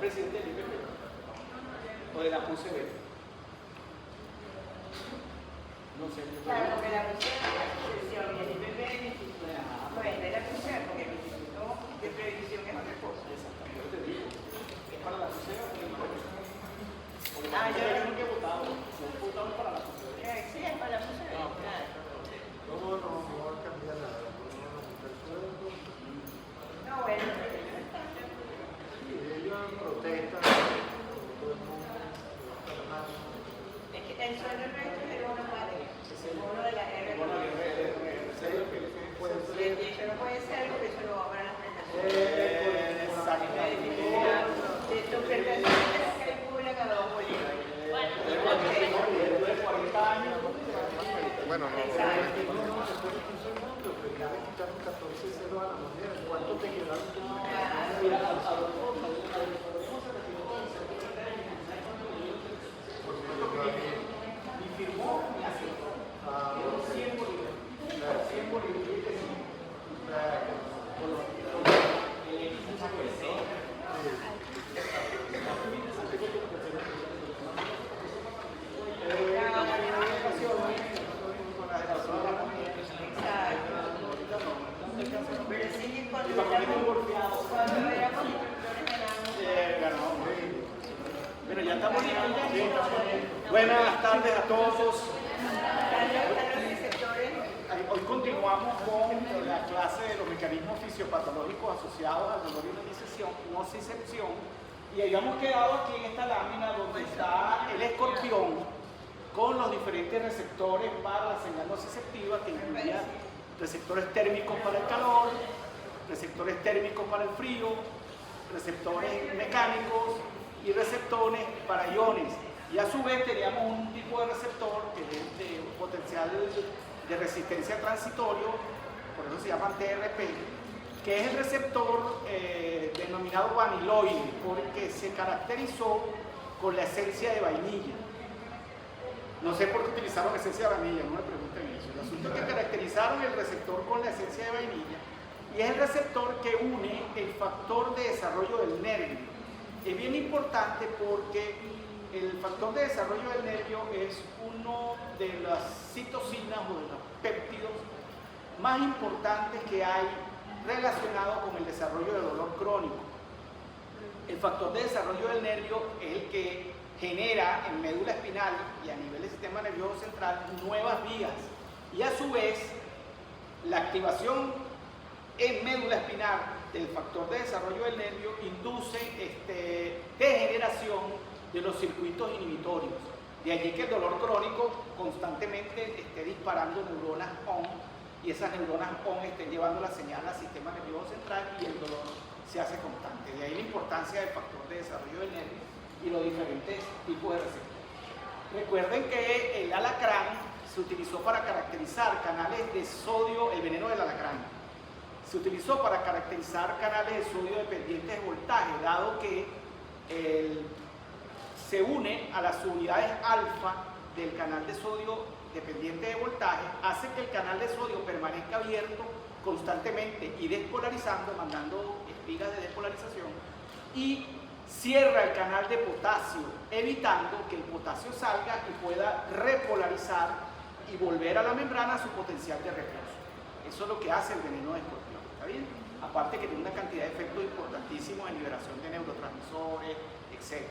presidente del IPP o de la UCB. No sé. Claro, porque la PUCEB es la asociación y el IPP es el instituto. Bueno, es la PUCEB porque el instituto de previsión es otra cosa. Exactamente, yo te digo. ¿Es para la UCB o para la UCB? Porque yo nunca he votado. No he votado para la UCB. Sí, es para la PUCEB. Ah, Claro. No va a cambiar nada. No, bueno. Sí, ellos protestan, todo el mundo, Es que el sueldo nuestro es el bono patria. El bono de la Bueno, puede Y eso no puede ser porque eso lo va para las prestaciones. exactamente. De tus prestaciones de la calcula cada 2 bolívares. Después de 40 años. Bueno, no, Exacto. pero ya le quitaron 14 ceros a la moneda. ¿Cuánto te quedaron? Mira, Adolfo, y firmó y aceptó. 100 bolívares. 100 bolívares. Pero sí, cuando éramos instructores Ganó. Pero ya estamos listos. Buenas tardes a todos. Hoy continuamos con la clase de los mecanismos fisiopatológicos asociados al dolor y la nocicepción. Y habíamos quedado aquí en esta lámina donde está el escorpión con los diferentes receptores para la señal nociceptiva, que incluía receptores térmicos para el calor, receptores térmicos para el frío, receptores mecánicos y receptores para iones. Y a su vez teníamos un tipo de receptor que es de un potencial de resistencia transitorio, por eso se llaman TRP, que es el receptor denominado vaniloide, porque se caracterizó con la esencia de vainilla. No sé por qué utilizaron esencia de vainilla, no me pregunten eso. El asunto es que caracterizaron el receptor con la esencia de vainilla y es el receptor que une el factor de desarrollo del nervio. Es bien importante porque el factor de desarrollo del nervio es uno de las citocinas o de los péptidos más importantes que hay relacionado con el desarrollo de dolor crónico. El factor de desarrollo del nervio es el que genera en médula espinal y a nivel del sistema nervioso central nuevas vías y a su vez la activación en médula espinal del factor de desarrollo del nervio induce degeneración de los circuitos inhibitorios. De allí que el dolor crónico constantemente esté disparando neuronas ON y esas neuronas ON estén llevando la señal al sistema nervioso central y el dolor se hace constante. De ahí la importancia del factor de desarrollo del nervio y los diferentes tipos de receptores. Recuerden que el alacrán se utilizó para caracterizar canales de sodio, el veneno del alacrán. Se utilizó para caracterizar canales de sodio dependientes de voltaje, dado que se une a las unidades alfa del canal de sodio dependiente de voltaje, hace que el canal de sodio permanezca abierto constantemente y despolarizando, mandando espigas de despolarización, y cierra el canal de potasio, evitando que el potasio salga y pueda repolarizar y volver a la membrana a su potencial de reposo. Eso es lo que hace el veneno de escorpión, ¿está bien? Aparte que tiene una cantidad de efectos importantísimos en liberación de neurotransmisores, etc.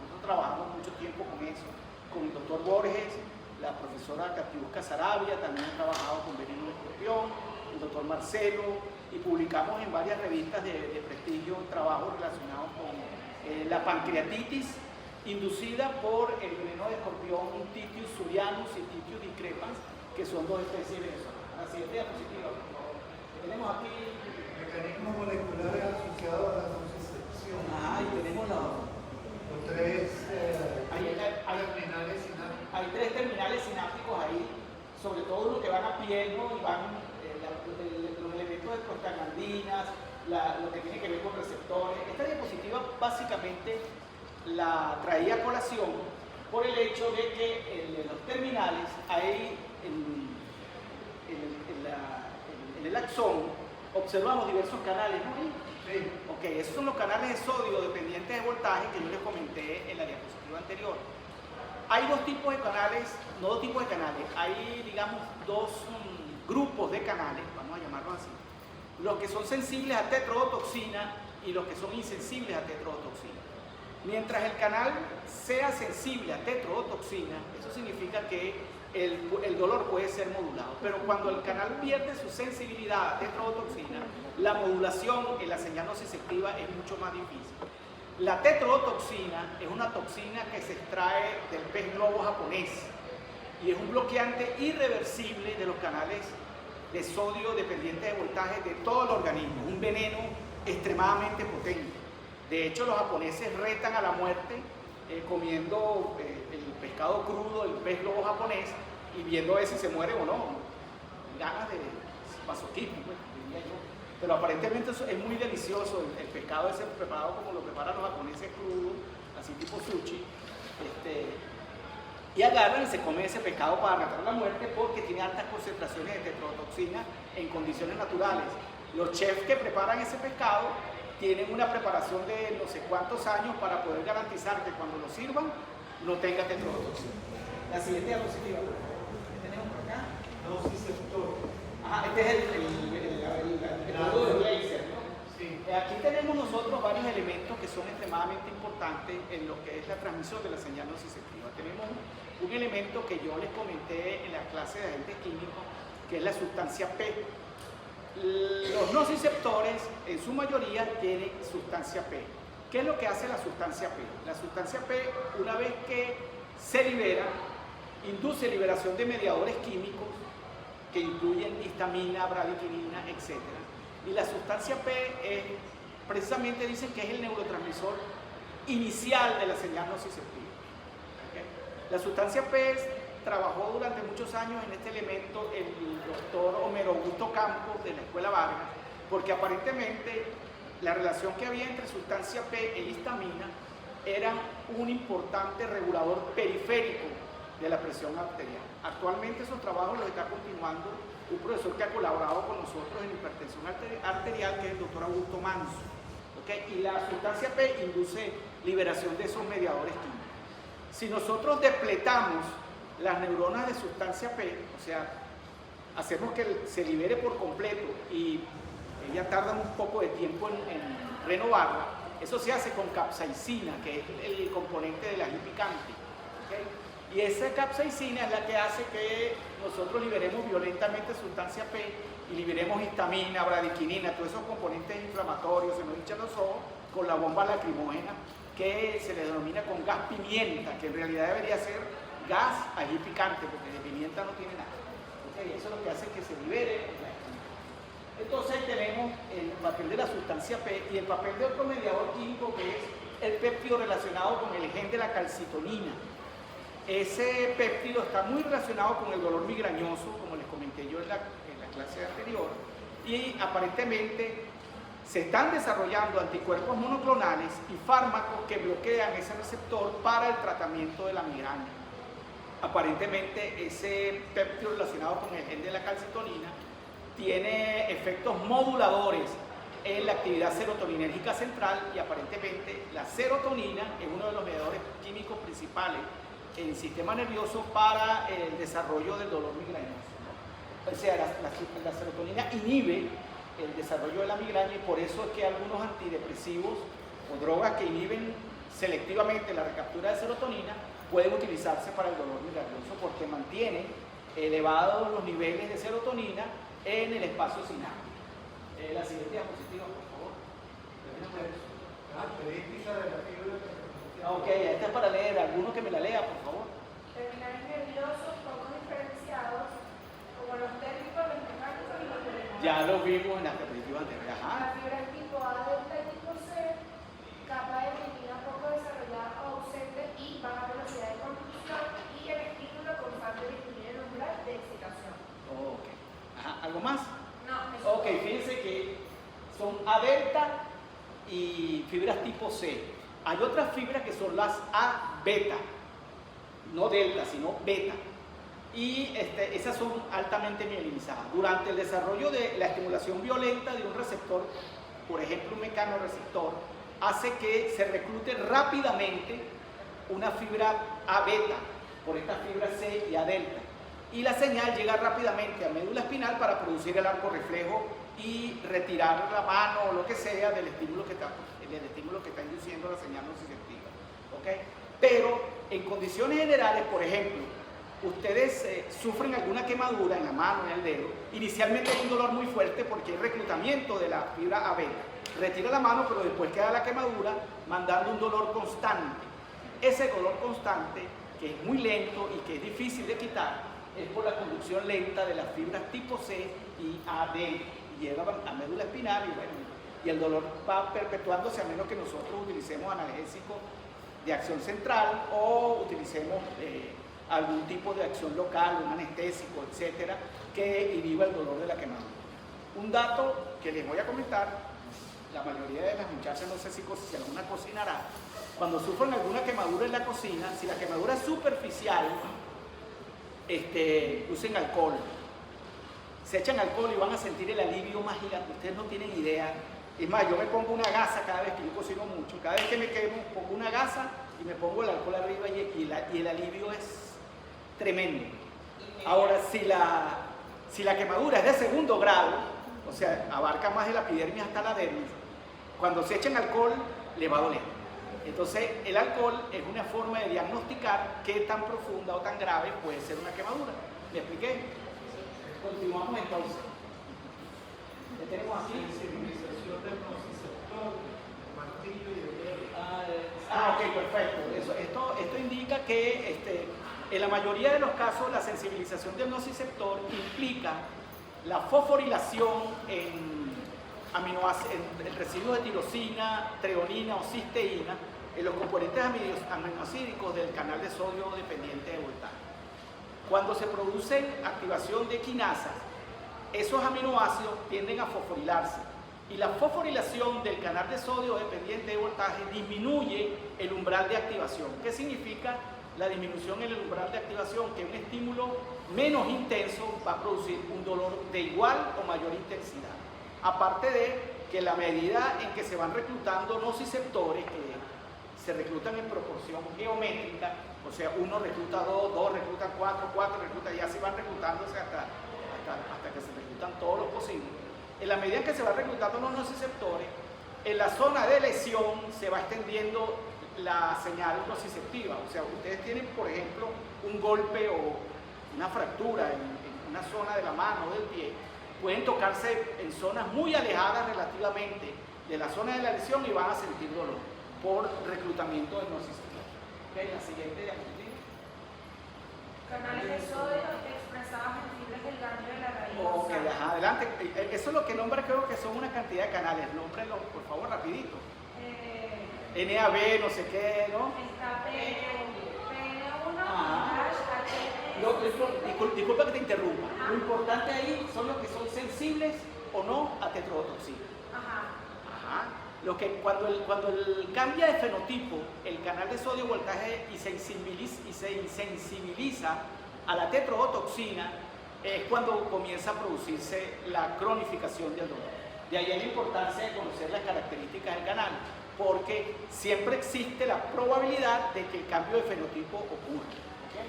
Nosotros trabajamos mucho tiempo con eso, con el doctor Borges, la profesora Catiusca Sarabia, también ha trabajado con veneno de escorpión, el doctor Marcelo, y publicamos en varias revistas de prestigio trabajos relacionados con la pancreatitis inducida por el veneno de escorpión Titius surianus y Titius discrepans, que son dos especies venezolanas. La siguiente diapositiva, por favor. Tenemos aquí Mecanismos moleculares asociados a la nocicepción. y tenemos Los tres terminales sinápticos. hay tres terminales sinápticos ahí, sobre todo los que van a piel, ¿no? Y van los elementos de prostaglandinas, lo que tiene que ver con receptores. Esta diapositiva básicamente la traía a colación por el hecho de que en los terminales hay en el axón observamos diversos canales, ¿no? Sí. Ok, esos son los canales de sodio dependientes de voltaje que yo les comenté en la diapositiva anterior. Hay dos tipos de canales, no dos tipos de canales, hay, digamos, dos grupos de canales, vamos a llamarlos así. Los que son sensibles a tetrodotoxina y los que son insensibles a tetrodotoxina. Mientras el canal sea sensible a tetrodotoxina, eso significa que el dolor puede ser modulado. Pero cuando el canal pierde su sensibilidad a tetrodotoxina, la modulación en la señal nociceptiva es mucho más difícil. La tetrodotoxina es una toxina que se extrae del pez globo japonés y es un bloqueante irreversible de los canales de sodio dependientes de voltaje de todo el organismo, un veneno extremadamente potente. De hecho, los japoneses retan a la muerte comiendo el pescado crudo, el pez globo japonés, y viendo a ver si se muere o no. Ganas de masoquismo, pues, diría yo. Pero aparentemente es muy delicioso el pescado ese preparado como lo preparan los japoneses crudo, así tipo sushi. Y agarran y se comen ese pescado para matar la muerte porque tiene altas concentraciones de tetrodotoxina en condiciones naturales. Los chefs que preparan ese pescado tienen una preparación de no sé cuántos años para poder garantizar que cuando lo sirvan no tenga tetrodotoxina. La siguiente diapositiva. ¿Qué tenemos por acá? Nociceptor. Ajá, este es el lado de laser, ¿no? Sí. Aquí tenemos nosotros varios elementos que son extremadamente importantes en lo que es la transmisión de la señal nociceptiva. Tenemos un elemento que yo les comenté en la clase de agentes químicos, que es la sustancia P. Los nociceptores, en su mayoría, tienen sustancia P. ¿Qué es lo que hace la sustancia P? La sustancia P, una vez que se libera, induce liberación de mediadores químicos que incluyen histamina, bradiquinina, etc. Y la sustancia P es, precisamente dicen que es el neurotransmisor inicial de la señal nociceptiva. ¿Okay? La sustancia P trabajó durante muchos años en este elemento el doctor Homero Augusto Campos de la Escuela Vargas, porque aparentemente la relación que había entre sustancia P e histamina era un importante regulador periférico de la presión arterial. Actualmente esos trabajos los está continuando un profesor que ha colaborado con nosotros en hipertensión arterial, que es el doctor Augusto Manso. ¿Okay? Y la sustancia P induce liberación de esos mediadores químicos. Si nosotros depletamos las neuronas de sustancia P, o sea, hacemos que se libere por completo y ella tarda un poco de tiempo en renovarla, eso se hace con capsaicina, que es el componente del ají picante. ¿Okay? Y esa capsaicina es la que hace que nosotros liberemos violentamente sustancia P y liberemos histamina, bradiquinina, todos esos componentes inflamatorios, se nos hinchan los ojos con la bomba lacrimógena, que se le denomina con gas pimienta, que en realidad debería ser gas ají picante, porque de pimienta no tiene nada. ¿Okay? Eso es lo que hace que se libere la histamina. Entonces tenemos el papel de la sustancia P y el papel de otro mediador químico que es el péptido relacionado con el gen de la calcitonina. Ese péptido está muy relacionado con el dolor migrañoso, como les comenté yo en la clase anterior, y aparentemente se están desarrollando anticuerpos monoclonales y fármacos que bloquean ese receptor para el tratamiento de la migraña. Aparentemente ese péptido relacionado con el gen de la calcitonina tiene efectos moduladores en la actividad serotoninérgica central y aparentemente la serotonina es uno de los mediadores químicos principales en el sistema nervioso para el desarrollo del dolor migrañoso, ¿no? O sea, la serotonina inhibe el desarrollo de la migraña y por eso es que algunos antidepresivos o drogas que inhiben selectivamente la recaptura de serotonina pueden utilizarse para el dolor migrañoso porque mantienen elevados los niveles de serotonina en el espacio sináptico. La siguiente diapositiva, por favor. Característica de la fibra. Ok, esta es para leer. ¿Alguno que me la lea, por favor? Terminales nerviosos poco diferenciados, como los térmicos, los mecánicos y los pulmonares. Ya lo vimos en la diapositiva anterior. Ajá. La fibra tipo A, delta y tipo C, capa de retina poco desarrollada o ausente y baja velocidad de conducción y el estímulo constante disminuye el umbral de excitación. Ok. Ajá. ¿Algo más? No, eso. Ok, fíjense que son A delta y fibras tipo C. Hay otras fibras que son las A beta, no delta, sino beta. Y esas son altamente mielinizadas. Durante el desarrollo de la estimulación violenta de un receptor por ejemplo un mecanoreceptor, hace que se reclute rápidamente una fibra A beta por esta fibra C y A delta. Y la señal llega rápidamente a médula espinal para producir el arco reflejo y retirar la mano o lo que sea del estímulo que está induciendo la señal nociceptiva. ¿Okay? Pero en condiciones generales, por ejemplo, ustedes sufren alguna quemadura en la mano, en el dedo, inicialmente hay un dolor muy fuerte porque hay reclutamiento de la fibra A beta. Retira la mano, pero después queda la quemadura, mandando un dolor constante. Ese dolor constante, que es muy lento y que es difícil de quitar, es por la conducción lenta de las fibras tipo C y AD, y llega a médula espinal y el dolor va perpetuándose a menos que nosotros utilicemos analgésicos de acción central o utilicemos algún tipo de acción local, un anestésico, etcétera, que inhiba el dolor de la quemadura. Un dato que les voy a comentar, la mayoría de las muchachas, no sé si alguna cocinará, cuando sufren alguna quemadura en la cocina, si la quemadura es superficial, usen alcohol. Se echan alcohol y van a sentir el alivio más gigante. Ustedes no tienen idea. Es más, yo me pongo una gasa cada vez que yo cocino mucho. Cada vez que me quemo, pongo una gasa y me pongo el alcohol arriba y el alivio es tremendo. Ahora, si la quemadura es de segundo grado, o sea, abarca más de la epidermis hasta la dermis, cuando se echan alcohol le va a doler. Entonces, el alcohol es una forma de diagnosticar qué tan profunda o tan grave puede ser una quemadura. ¿Me expliqué? Continuamos entonces. ¿Qué tenemos aquí? Sensibilización del nociceptor, martillo y dedo. Ok, perfecto. Esto indica que en la mayoría de los casos la sensibilización del nociceptor implica la fosforilación en residuos de tirosina, treonina o cisteína en los componentes aminoácidos del canal de sodio dependiente de voltaje. Cuando se produce activación de quinasas, esos aminoácidos tienden a fosforilarse y la fosforilación del canal de sodio dependiente de voltaje disminuye el umbral de activación. ¿Qué significa la disminución en el umbral de activación? Que un estímulo menos intenso va a producir un dolor de igual o mayor intensidad. Aparte de que la medida en que se van reclutando nociceptores, que se reclutan en proporción geométrica, o sea, uno recluta 2, 2 reclutan 4, 4 reclutan, y así van reclutándose hasta que se reclutan todos los posibles. En la medida en que se van reclutando los nociceptores, en la zona de lesión se va extendiendo la señal nociceptiva. O sea, ustedes tienen, por ejemplo, un golpe o una fractura en una zona de la mano o del pie, pueden tocarse en zonas muy alejadas relativamente de la zona de la lesión y van a sentir dolor por reclutamiento del nociceptor. Okay, la siguiente diapositiva. Canales de sodio expresados en fibras del ganglio de la raíz. Ok, adelante. Eso es lo que nombra, creo que son una cantidad de canales. Nómbrenlo, por favor, rapidito. NAB, no sé qué, ¿no? Está PN1, Disculpa que te interrumpa. Lo importante ahí son los que son sensibles o no a tetrodotoxina. Lo que cuando el cambia de fenotipo, el canal de sodio voltaje y se insensibiliza a la tetrodotoxina, es cuando comienza a producirse la cronificación del dolor. De ahí la importancia de conocer las características del canal, porque siempre existe la probabilidad de que el cambio de fenotipo ocurra. ¿Okay?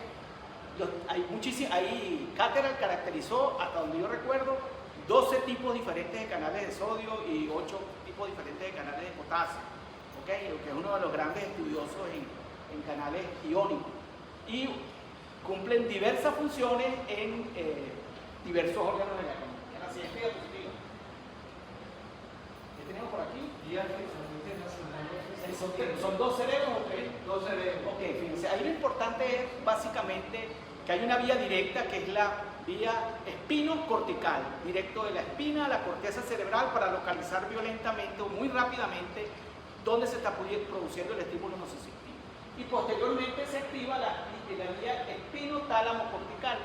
Cateral caracterizó, hasta donde yo recuerdo, 12 tipos diferentes de canales de sodio y 8 tipos diferentes de canales de potasio. ¿Okay? Lo que es uno de los grandes estudiosos en canales iónicos. Y cumplen diversas funciones en diversos órganos de la economía. En la siguiente diapositiva. ¿Qué tenemos por aquí? ¿Son 2 cerebros o 3? 2 cerebros. Ok, fíjense, ahí lo importante es básicamente que hay una vía directa que es la vía espino-cortical, directo de la espina a la corteza cerebral para localizar violentamente o muy rápidamente dónde se está produciendo el estímulo nociceptivo. Y posteriormente se activa la vía espino-tálamo-cortical.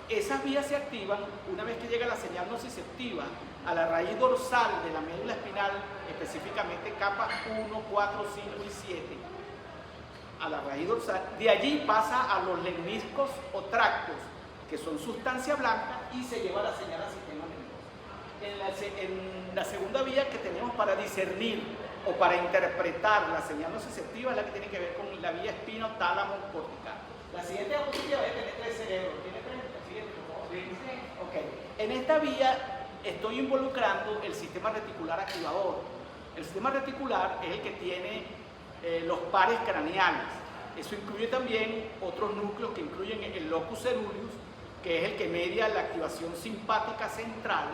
Esas vías se activan una vez que llega la señal nociceptiva a la raíz dorsal de la médula espinal, específicamente capas 1, 4, 5 y 7, a la raíz dorsal. De allí pasa a los lemniscos o tractos, que son sustancia blanca, y se lleva la señal al sistema nervioso. En la segunda vía que tenemos para discernir o para interpretar la señal nociceptiva es la que tiene que ver con la vía espino-tálamo-cortical. La siguiente diapositiva va a tener 3 cerebros. ¿Tiene 3? La siguiente, por favor. Sí. Ok. En esta vía estoy involucrando el sistema reticular activador. El sistema reticular es el que tiene los pares craneales. Eso incluye también otros núcleos que incluyen el locus ceruleus, que es el que media la activación simpática central,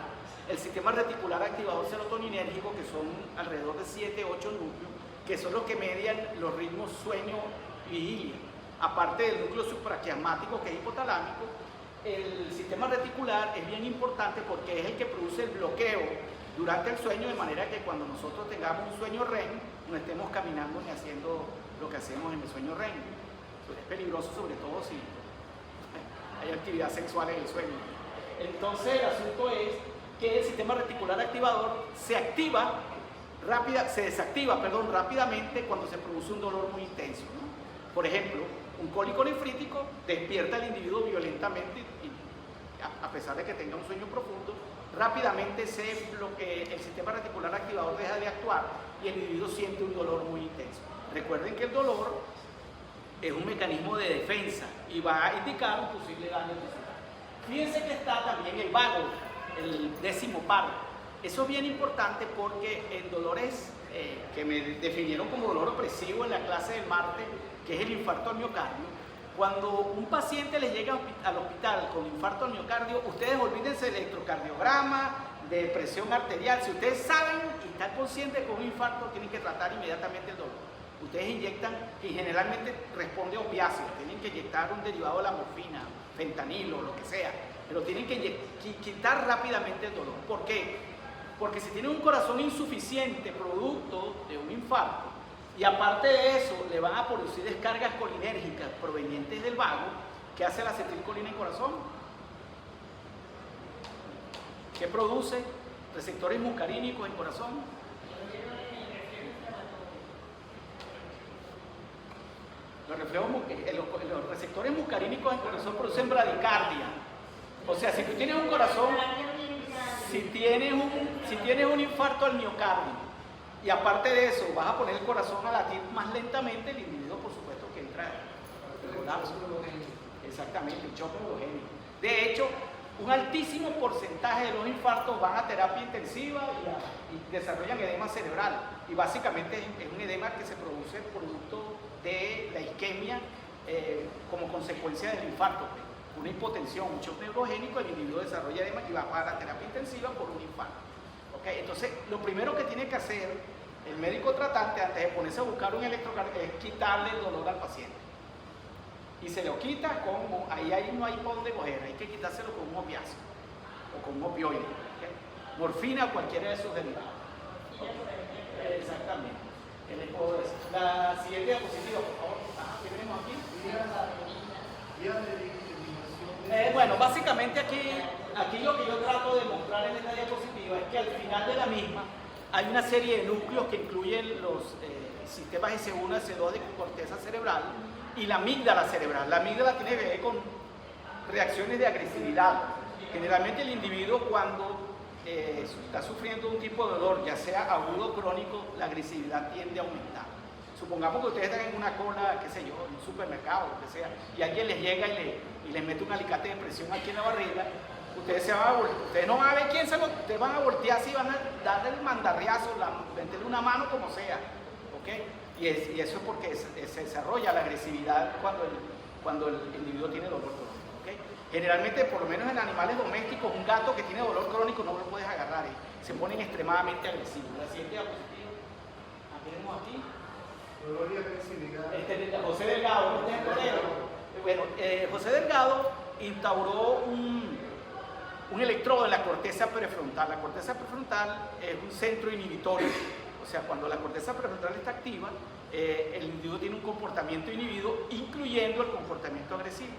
el sistema reticular activador serotoninérgico, que son alrededor de 7, 8 núcleos, que son los que median los ritmos sueño-vigilia. Aparte del núcleo supraquiasmático, que es hipotalámico, el sistema reticular es bien importante porque es el que produce el bloqueo durante el sueño, de manera que cuando nosotros tengamos un sueño REM, no estemos caminando ni haciendo lo que hacemos en el sueño REM. Eso es peligroso, sobre todo si hay actividad sexual en el sueño. Entonces el asunto es que el sistema reticular activador se desactiva rápidamente cuando se produce un dolor muy intenso, ¿no? Por ejemplo, un cólico nefrítico despierta al individuo violentamente y a pesar de que tenga un sueño profundo, rápidamente el sistema reticular activador deja de actuar y el individuo siente un dolor muy intenso. Recuerden que el dolor es un mecanismo de defensa y va a indicar un posible daño tisular. Fíjense que está también el vago, el 10º par. Eso es bien importante porque en dolores que me definieron como dolor opresivo en la clase del martes, que es el infarto al miocardio, cuando un paciente le llega al hospital con infarto al miocardio, ustedes olvídense del electrocardiograma, de presión arterial. Si ustedes saben y están conscientes que con un infarto tienen que tratar inmediatamente el dolor. Ustedes inyectan, y generalmente responde a opiáceos, tienen que inyectar un derivado de la morfina, fentanilo, lo que sea, pero tienen que quitar rápidamente el dolor. ¿Por qué? Porque si tienen un corazón insuficiente producto de un infarto, y aparte de eso le van a producir descargas colinérgicas provenientes del vago, ¿qué hace la acetilcolina en corazón? ¿Qué produce? Receptores muscarínicos en corazón. Los receptores muscarínicos en corazón producen bradicardia. O sea, si tú tienes un corazón, si tienes un infarto al miocardio y aparte de eso vas a poner el corazón a latir más lentamente, el individuo por supuesto que entra en colapso. Exactamente, el shock neurogénico. De hecho, un altísimo porcentaje de los infartos van a terapia intensiva y desarrollan edema cerebral. Y básicamente es un edema que se produce producto de la isquemia como consecuencia del infarto. Una hipotensión, un shock neurogénico, el individuo desarrolla edema y va para la terapia intensiva por un infarto. ¿Okay? Entonces, lo primero que tiene que hacer el médico tratante antes de ponerse a buscar un electrocardiograma es quitarle el dolor al paciente. Y se lo quita ahí no hay por dónde coger, hay que quitárselo con un opiáceo o con un opioide. ¿Okay? Morfina o cualquiera de esos derivados. Okay. Exactamente. ¿Qué les puedo decir? La siguiente diapositiva, por favor. ¿Qué tenemos aquí? Bueno, básicamente aquí lo que yo trato de mostrar en esta diapositiva es que al final de la misma hay una serie de núcleos que incluyen los sistemas S1, S2 de corteza cerebral y la amígdala cerebral. La amígdala tiene que ver con reacciones de agresividad. Generalmente el individuo cuando está sufriendo un tipo de dolor, ya sea agudo o crónico, la agresividad tiende a aumentar. Supongamos que ustedes están en una cola, qué sé yo, en un supermercado, lo que sea, y alguien les llega y les mete un alicate de presión aquí en la barriga, ustedes no van a ver quién ustedes van a voltear si van a darle el mandarriazo, meterle una mano como sea, ¿ok? Y eso es porque se desarrolla la agresividad cuando el individuo tiene dolor crónico, ¿ok? Generalmente, por lo menos en animales domésticos, un gato que tiene dolor crónico no lo puedes agarrar, se ponen extremadamente agresivos. La siguiente diapositiva, aquí tenemos aquí. José Delgado, bueno, José Delgado instauró un electrodo en la corteza prefrontal. La corteza prefrontal es un centro inhibitorio, o sea, cuando la corteza prefrontal está activa, el individuo tiene un comportamiento inhibido, incluyendo el comportamiento agresivo.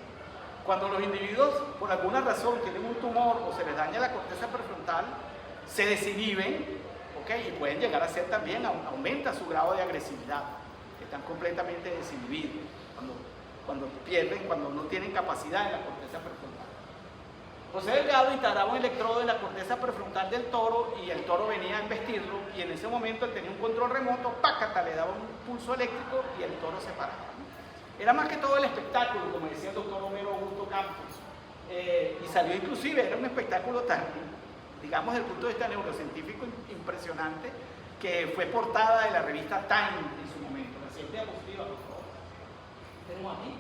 Cuando los individuos, por alguna razón, tienen un tumor o se les daña la corteza prefrontal, se desinhiben, y pueden llegar a ser también, aumenta su grado de agresividad. Están completamente desinhibidos cuando no tienen capacidad en la corteza prefrontal. José Delgado instalaba un electrodo en la corteza prefrontal del toro y el toro venía a embestirlo y en ese momento él tenía un control remoto, ¡pácata!, le daba un pulso eléctrico y el toro se paraba. Era más que todo el espectáculo, como decía el doctor Homero Augusto Campos, y salió inclusive, era un espectáculo tan, digamos, desde el punto de vista neurocientífico impresionante, que fue portada de la revista Time en su momento. La siguiente diapositiva, por favor. Tenemos aquí.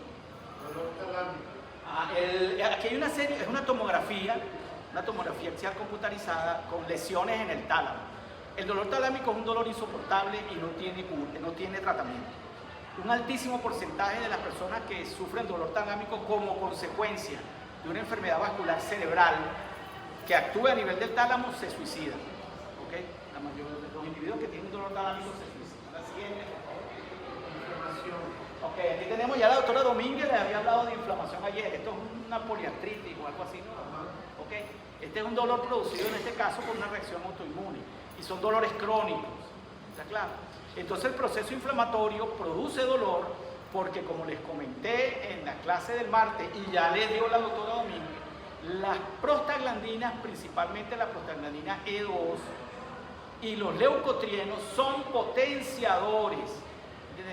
Aquí hay una serie, es una tomografía axial computarizada con lesiones en el tálamo. El dolor talámico es un dolor insoportable y no tiene tratamiento. Un altísimo porcentaje de las personas que sufren dolor talámico como consecuencia de una enfermedad vascular cerebral que actúa a nivel del tálamo se suicidan. ¿Okay? La mayoría de los individuos que tienen dolor talámico se suicidan. La siguiente, por favor. Inflamación. Ok, aquí tenemos ya la doctora Domínguez, les había hablado de inflamación ayer. Esto es una poliartritis o algo así, ¿no? Ok, este es un dolor producido en este caso por una reacción autoinmune y son dolores crónicos. ¿Está claro? Entonces el proceso inflamatorio produce dolor porque, como les comenté en la clase del martes y ya les dio la doctora Domínguez, las prostaglandinas, principalmente la prostaglandina E2 y los leucotrienos son potenciadores.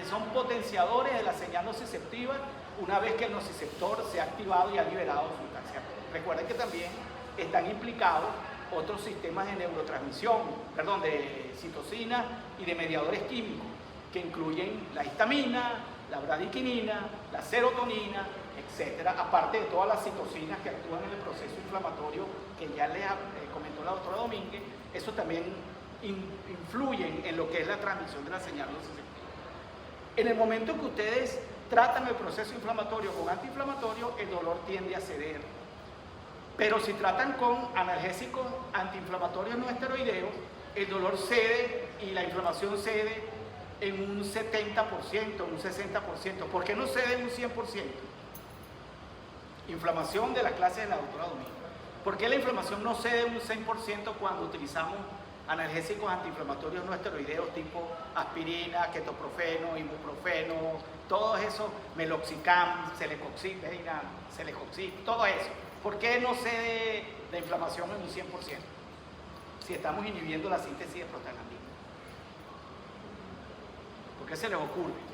Son potenciadores de la señal nociceptiva una vez que el nociceptor se ha activado y ha liberado sustancias. Recuerden que también están implicados otros sistemas de neurotransmisión, de citocina y de mediadores químicos, que incluyen la histamina, la bradiquinina, la serotonina, etcétera, aparte de todas las citocinas que actúan en el proceso inflamatorio que ya les comentó la doctora Domínguez. Eso también influyen en lo que es la transmisión de la señal nociceptiva. En el momento que ustedes tratan el proceso inflamatorio con antiinflamatorio, el dolor tiende a ceder. Pero si tratan con analgésicos antiinflamatorios no esteroideos, el dolor cede y la inflamación cede en un 70%, un 60%. ¿Por qué no cede en un 100%? Inflamación de la clase de la doctora Domínguez. ¿Por qué la inflamación no cede en un 100% cuando utilizamos analgésicos antiinflamatorios no esteroideos tipo aspirina, ketoprofeno, ibuprofeno, todo eso, meloxicam, celecoxib, todo eso? ¿Por qué no cede la inflamación en un 100%? Si estamos inhibiendo la síntesis de prostaglandina. ¿Por qué se les ocurre?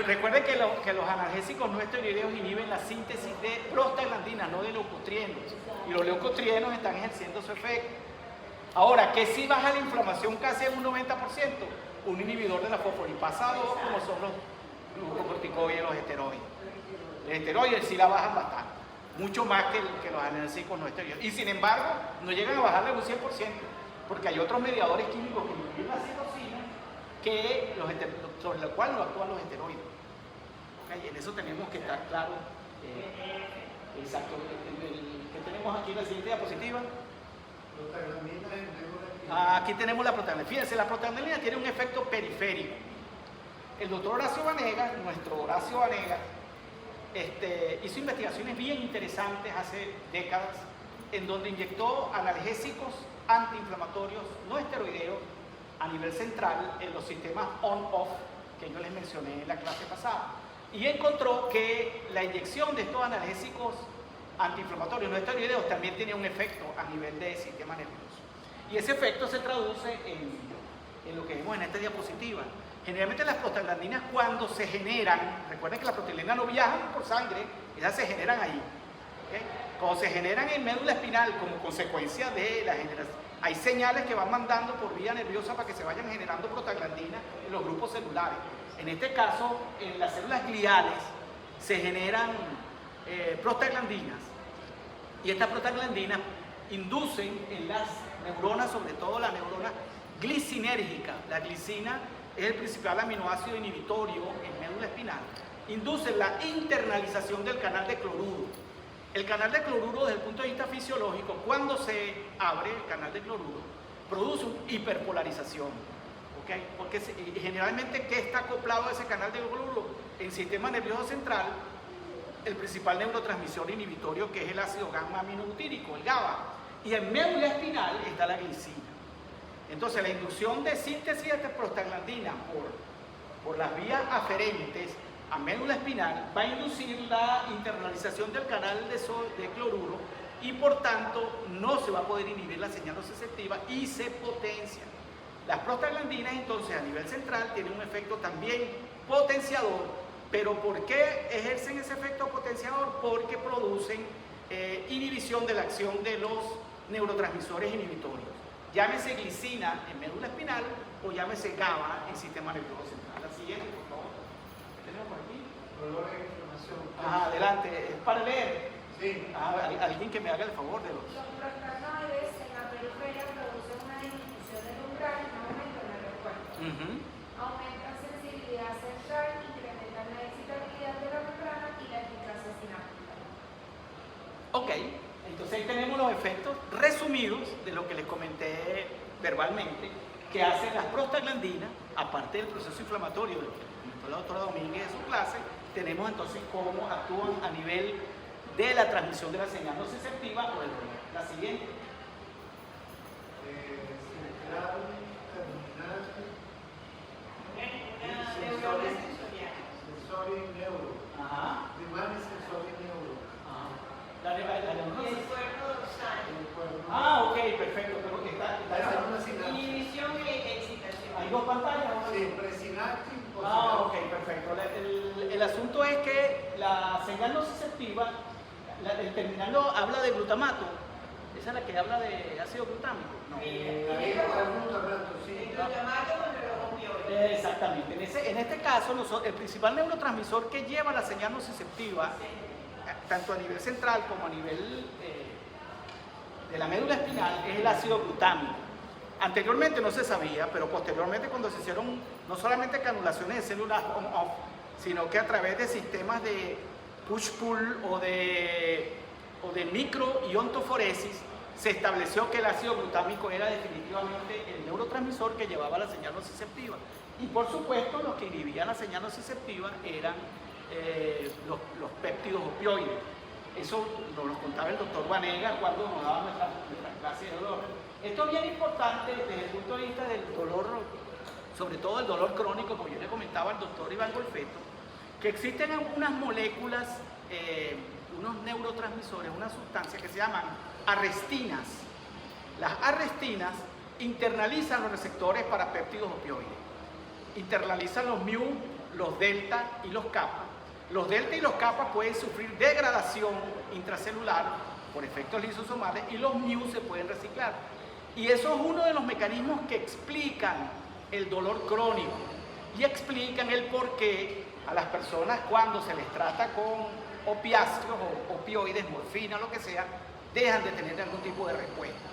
Recuerden que los analgésicos no esteroideos inhiben la síntesis de prostaglandina, no de leucotrienos. Y los leucotrienos están ejerciendo su efecto. Ahora, ¿qué sí baja la inflamación casi en un 90%? Un inhibidor de la fosfolipasa 2, como son los glucocorticoides y los esteroides. Los esteroides sí la bajan bastante, mucho más que los analgésicos no esteroideos. Y sin embargo, no llegan a bajarle un 100%, porque hay otros mediadores químicos que incluyen la citocina sobre lo cual no actúan los esteroides. ¿Okay? En eso tenemos que estar claros. Exacto. ¿Qué tenemos aquí en la siguiente diapositiva? Aquí tenemos la prostaglandina. Fíjense, la prostaglandina tiene un efecto periférico. El doctor Horacio Vanegas, nuestro Horacio Vanegas, hizo investigaciones bien interesantes hace décadas en donde inyectó analgésicos antiinflamatorios no esteroideos a nivel central en los sistemas on-off que yo les mencioné en la clase pasada, y encontró que la inyección de estos analgésicos antiinflamatorios no esteroideos también tenía un efecto a nivel del sistema nervioso, y ese efecto se traduce en lo que vemos en esta diapositiva. Generalmente las prostaglandinas, cuando se generan, recuerden que las prostaglandinas no viajan por sangre, ellas se generan ahí, ¿okay? Cuando se generan en médula espinal como consecuencia de la generación, hay señales que van mandando por vía nerviosa para que se vayan generando prostaglandinas en los grupos celulares. En este caso, en las células gliales se generan prostaglandinas, y estas prostaglandinas inducen en las neuronas, sobre todo la neurona glicinérgica. La glicina es el principal aminoácido inhibitorio en médula espinal. Induce la internalización del canal de cloruro. El canal de cloruro, desde el punto de vista fisiológico, cuando se abre el canal de cloruro, produce una hiperpolarización. ¿Okay? Porque generalmente, ¿qué está acoplado a ese canal de cloruro? En el sistema nervioso central, el principal neurotransmisor inhibitorio, que es el ácido gamma aminobutírico, el GABA. Y en médula espinal está la glicina. Entonces, la inducción de síntesis de prostaglandina por por las vías aferentes a médula espinal va a inducir la internalización del canal de cloruro y por tanto no se va a poder inhibir la señal nociceptiva y se potencia. Las prostaglandinas entonces a nivel central tienen un efecto también potenciador, pero ¿por qué ejercen ese efecto potenciador? Porque producen inhibición de la acción de los neurotransmisores inhibitorios. Llámese glicina en médula espinal o llámese GABA en sistema nervioso central. La siguiente, por favor. ¿Qué tenemos por aquí? Dolor e inflamación. Adelante, es para leer. Sí. Alguien que me haga el favor de los... Los prostaglandinoides en la periferia producen una disminución del umbral y un aumento en la respuesta. Aumentan sensibilidad central, incrementan la excitabilidad de la membrana y la eficacia sináptica. Ok, entonces ahí tenemos los efectos resumidos de lo que les comenté verbalmente, que hacen las prostaglandinas, aparte del proceso inflamatorio del que comentó la doctora Domínguez en su clase, tenemos entonces cómo actúan a nivel de la transmisión de la señal nociceptiva o del dolor. La siguiente. Central, terminal, Una neurona sensorial. sensorio y neuro. Ajá. Primaria, sensorio y neuro. Ajá. Y el cuerpo dorsal. Ok, perfecto. Pero Inhibición e excitación. hay dos pantallas. ¿No? Sí, presináptico y Ok, postsináptico. perfecto. El asunto es que la señal nociceptiva, el terminal habla de glutamato. ¿Esa es la que habla de ácido glutámico? No. Ahí está el glutamato, sí. El glutamato contra los opioides. Exactamente. En este caso, el principal neurotransmisor que lleva la señal nociceptiva, tanto a nivel central como a nivel de la médula espinal, es el ácido glutámico. Anteriormente no se sabía, pero posteriormente cuando se hicieron no solamente canulaciones de células on-off, sino que a través de sistemas de push-pull o de microiontoforesis, se estableció que el ácido glutámico era definitivamente el neurotransmisor que llevaba la señal nociceptiva. Y por supuesto los que inhibían la señal nociceptiva eran los péptidos opioides. Eso nos lo contaba el doctor Vanegas cuando nos daba nuestra clase de dolor. Esto es bien importante desde el punto de vista del dolor, sobre todo el dolor crónico, como yo le comentaba al doctor Iván Golfeto, que existen unas moléculas, unos neurotransmisores, unas sustancias que se llaman arrestinas. Las arrestinas internalizan los receptores para péptidos opioides. Internalizan los mu, los delta y los kappa. Los delta y los kappa pueden sufrir degradación intracelular por efectos lisosomales y los mu se pueden reciclar. Y eso es uno de los mecanismos que explican el dolor crónico y explican el por qué a las personas cuando se les trata con opiáceos o opioides, morfina, lo que sea, dejan de tener algún tipo de respuesta.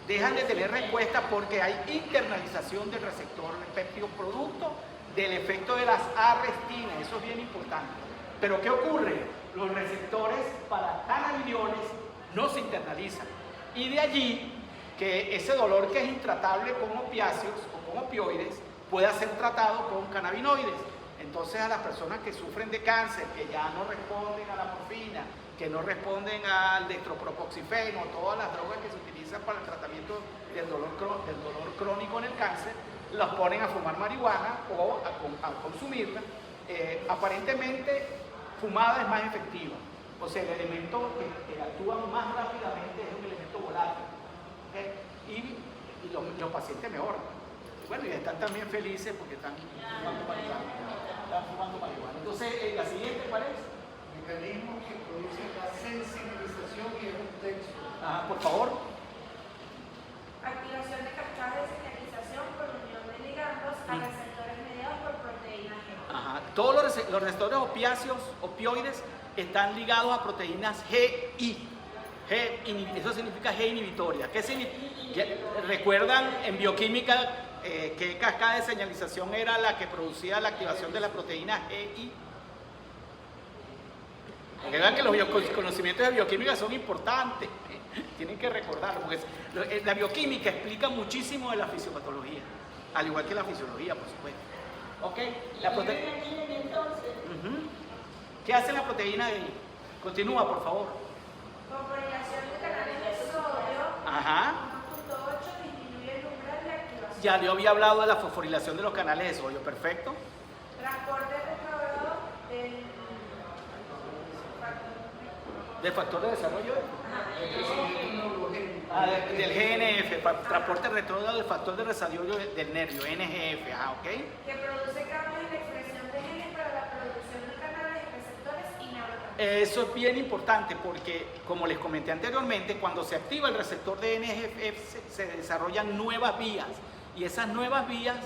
Dejan de tener respuesta porque hay internalización del receptor péptido producto del efecto de las arrestinas. Eso es bien importante. Pero ¿qué ocurre? Los receptores para cannabinoides no se internalizan. Y de allí que ese dolor que es intratable con opiáceos o con opioides pueda ser tratado con cannabinoides. Entonces a las personas que sufren de cáncer, que ya no responden a la morfina, que no responden al dextropropoxifeno, todas las drogas que se utilizan para el tratamiento del dolor crónico en el cáncer, los ponen a fumar marihuana o a consumirla. Aparentemente fumada es más efectiva, o sea, el elemento que actúa más rápidamente es un elemento volátil, ¿okay? Y los pacientes mejoran. Bueno, y están también felices porque están fumando marihuana. Entonces, la siguiente, ¿cuál es? Mecanismos que producen la sensibilización y es un texto. Por favor. Activación de cascadas de señalización por unión de ligandos a receptores mediados por proteínas G. Todos los receptores opiáceos, opioides, están ligados a proteínas GI. Eso significa G inhibitoria. ¿Recuerdan en bioquímica qué cascada de señalización era la que producía la activación de la proteína GI? Porque vean que los conocimientos de bioquímica son importantes, tienen que recordarlo, porque la bioquímica explica muchísimo de la fisiopatología, al igual que la fisiología, por supuesto. ¿Ok? ¿Qué hace la proteína GI? Continúa, por favor. Fosforilación de canales de sodio. 1.8 disminuye el umbral de activación. Ya yo había hablado de la fosforilación de los canales de sodio, perfecto. Transporte retrógrado del factor de desarrollo Ajá. del GNF, transporte retrógrado del factor de desarrollo del nervio, NGF, ¿ok? Que produce cambios en la expresión de genes para la producción de canales, receptores y neurotransmisores. Eso es bien importante porque, como les comenté anteriormente, cuando se activa el receptor de NGF se desarrollan nuevas vías y esas nuevas vías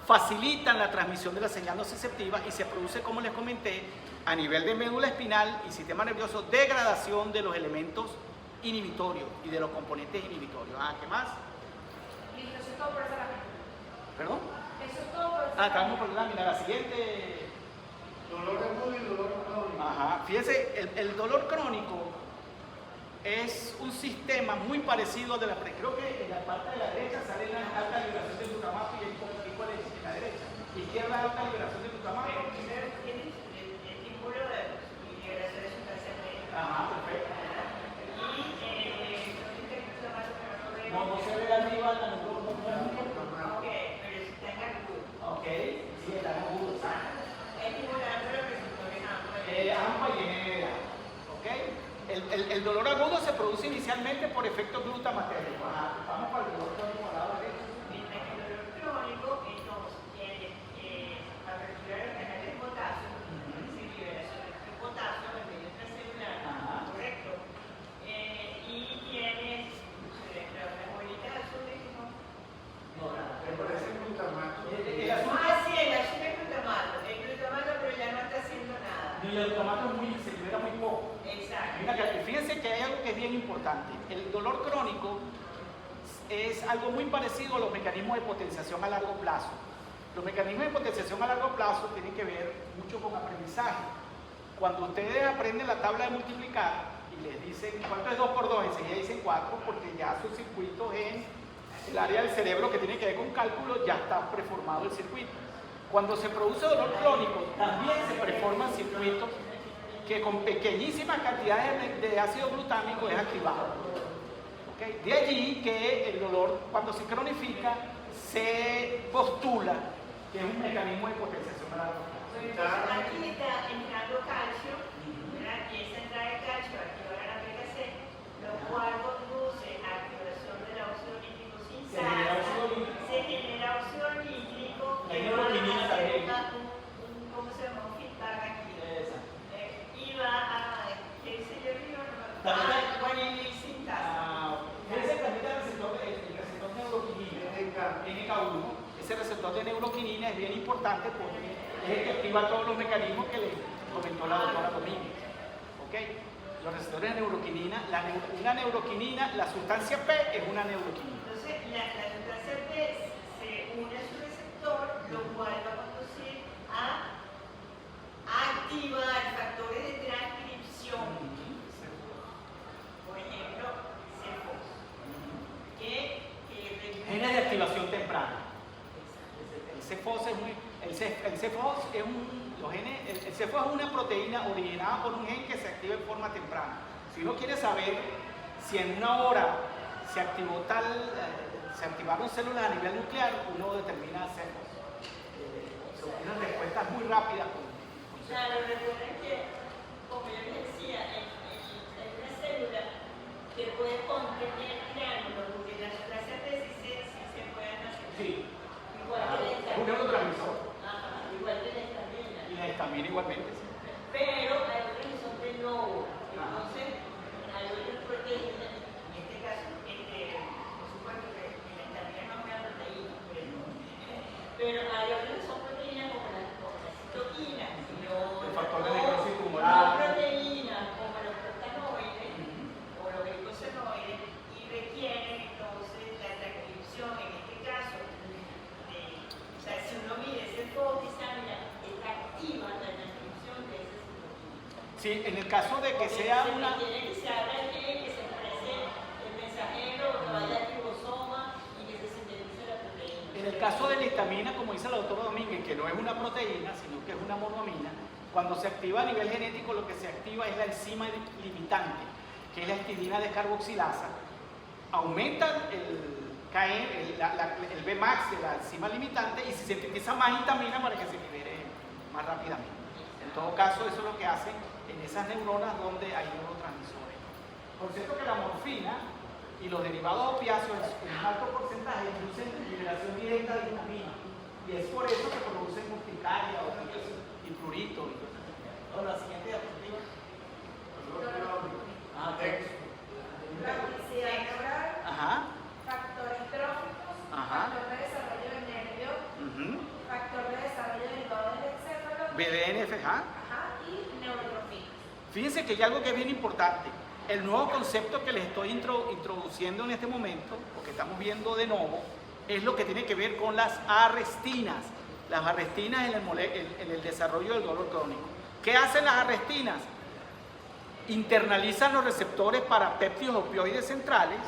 facilitan la transmisión de la señal nociceptiva y se produce, como les comenté, a nivel de médula espinal y sistema nervioso, degradación de los elementos inhibitorios y de los componentes inhibitorios. ¿Qué más? Listo, eso es todo por esa lámina. ¿Perdón? Eso es todo por esa Estamos por la lámina. La siguiente. Dolor agudo y dolor crónico. Ajá. Fíjense, el dolor crónico es un sistema muy parecido al de la creo que en la parte de la derecha sale la alta liberación de glutamato y cuál es en la derecha. Izquierda, alta liberación de glutamato. Pero primero tienes el estímulo de liberación de sustancias médicas. Ajá, perfecto. Y No se ve arriba la neuróloga. ok, pero está en agudo. Ok, sí, está en agudo. Estimulando los receptores AMPA y NMDA. ¿Ok? El dolor agudo se produce inicialmente por efecto glutamatérgico. Vamos para el dolor crónico al lado derecho. mientras que el dolor crónico, entonces, tiene apertura de los canales de potasio, sin liberación de potasio en el medio intracelular, correcto. Y tienes las bolitas azules, ¿no? Me parece glutamato. El azul. Sí, el azul es glutamato. El glutamato, pero ya no está haciendo nada. Y el glutamato se libera muy poco. Exacto. Mira, fíjense que hay algo que es bien importante. El dolor crónico es algo muy parecido a los mecanismos de potenciación a largo plazo. Los mecanismos de potenciación a largo plazo tienen que ver mucho con aprendizaje. Cuando ustedes aprenden la tabla de multiplicar y les dicen cuánto es 2 por 2, enseguida dicen 4 porque ya sus circuitos en el área del cerebro que tiene que ver con cálculo ya está preformado el circuito. Cuando se produce dolor crónico también se preforman circuitos que con pequeñísimas cantidades de ácido glutámico es activado. ¿Okay? De allí que el dolor, cuando se cronifica, se postula que es un mecanismo de potenciación a largo plazo. Entonces, aquí está entrando calcio, ¿verdad? Y esa entrada de calcio activa la PKC, lo cual conduce a activación del óxido nítrico sin Se genera óxido sal, nítrico. se genera óxido nítrico, La que va neuroquinina a hacer también. ¿cómo se llama? Un feedback aquí. Esa. Y va a, ¿qué dice yo? También. Guanil sintasa. Ese también es el receptor de neuroquinina, NK1. Ese receptor de neuroquinina es bien importante porque es el que activa todos los mecanismos que le comentó la doctora Domínguez. ¿Okay? Los receptores de neuroquinina, una neuroquinina, la sustancia P es una neuroquinina. Entonces, la sustancia P se une a su receptor, lo cual va a conducir a activar factores de transcripción. Por ejemplo, CEFOS. Genes de activación temprana. El CEFOS es una proteína originada por un gen que se activa en forma temprana. Si uno quiere saber si en una hora se activaron células a nivel nuclear, uno determina CEFOS. Son unas respuestas muy rápidas. Claro, recuerden que, como yo les decía, en una célula que puede contener triángulos, porque las sustancias P sí se pueden hacer. Sí. Igual que la Es un histamina. neurotransmisor. Ajá, igual que la histamina. Y la histamina igualmente. Sí. Pero hay otros que son de novo. Entonces, hay otras proteínas, en este caso, por supuesto que la histamina no es una proteína, pero hay otras que son proteínas como las citoquinas, El factor de necrosis no tumoral. proteínas como los prostanoides o los glicosanoides y requieren entonces la transcripción, en este caso, o sea, si uno mide ese foco, mira, está activa la transcripción de esa citoquina. Sí, en el caso de que sea una... Quiere que se abra el gen, que se exprese el mensajero, que vaya al ribosoma y que se sintetice la proteína. En el caso de la histamina, como dice la doctora Domínguez, que no es una proteína, sino que es una monoamina, cuando se activa a nivel genético, lo que se activa es la enzima limitante, que es la histidina descarboxilasa. Aumenta el Bmax de la enzima limitante y se sintetiza más histamina para que se libere más rápidamente. En todo caso, eso es lo que hacen en esas neuronas donde hay neurotransmisores. Por cierto que la morfina y los derivados opiáceos en un alto porcentaje inducen liberación directa de dopamina. Y es por eso que producen urticaria, y prurito. Ahora, la siguiente diapositiva. Plasticidad neural, Ajá. factores tróficos, Ajá. factor de desarrollo del nervio, factor de desarrollo derivado del encéfalo, BDNF, ajá. y neurotrofinas. Fíjense que hay algo que es bien importante. El nuevo concepto que les estoy introduciendo en este momento, o que estamos viendo de nuevo, es lo que tiene que ver con las arrestinas. Las arrestinas en el desarrollo del dolor crónico. ¿Qué hacen las arrestinas? Internalizan los receptores para péptidos opioides centrales,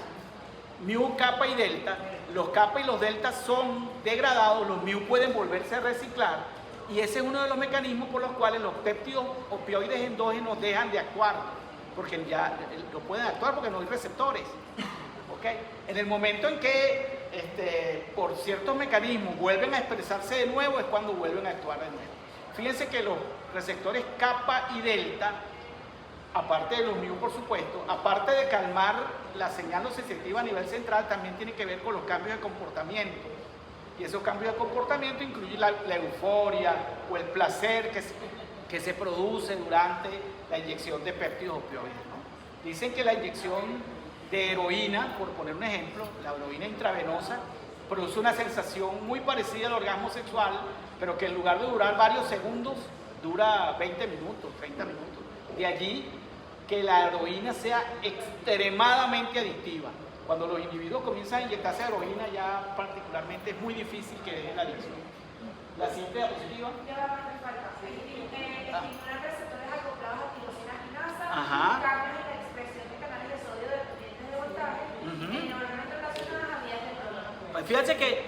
mu, kappa y delta. Los kappa y los delta son degradados, los mu pueden volverse a reciclar, y ese es uno de los mecanismos por los cuales los péptidos opioides endógenos dejan de actuar, porque ya no pueden actuar porque no hay receptores. ¿Okay? En el momento en que por ciertos mecanismos vuelven a expresarse de nuevo es cuando vuelven a actuar de nuevo. Fíjense que los receptores kappa y delta, aparte de los mu por supuesto, aparte de calmar la señal nociceptiva a nivel central, también tiene que ver con los cambios de comportamiento. Y esos cambios de comportamiento incluyen la euforia o el placer que se produce durante la inyección de péptidos opioides, ¿no? Dicen que la inyección de heroína, por poner un ejemplo, la heroína intravenosa, produce una sensación muy parecida al orgasmo sexual, pero que en lugar de durar varios segundos, dura 20 minutos, 30 minutos. De allí que la heroína sea extremadamente adictiva. Cuando los individuos comienzan a inyectarse heroína, ya particularmente es muy difícil que dejen la adicción. La siguiente diapositiva. Estimulan receptores acoplados a tirosina quinasa, Ajá. cambios en la expresión de canales de sodio dependientes de voltaje, en neuronas relacionadas a vías del dolor. Pues fíjense que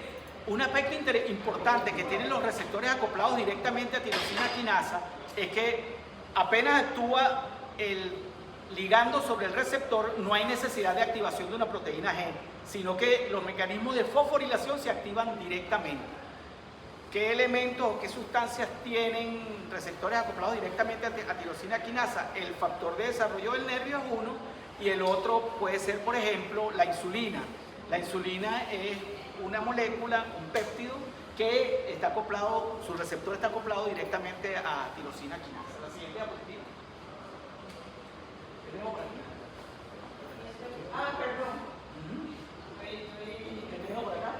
un aspecto importante que tienen los receptores acoplados directamente a tirosina quinasa es que apenas actúa el ligando sobre el receptor, no hay necesidad de activación de una proteína G, sino que los mecanismos de fosforilación se activan directamente. ¿Qué elementos o qué sustancias tienen receptores acoplados directamente a tirosina quinasa? El factor de desarrollo del nervio es uno, y el otro puede ser, por ejemplo, la insulina. La insulina es una molécula, un péptido, que está acoplado, su receptor está acoplado directamente a tirosina quinasa. La siguiente diapositiva. ¿Tenemos por aquí? Perdón. ¿Qué tenemos por acá?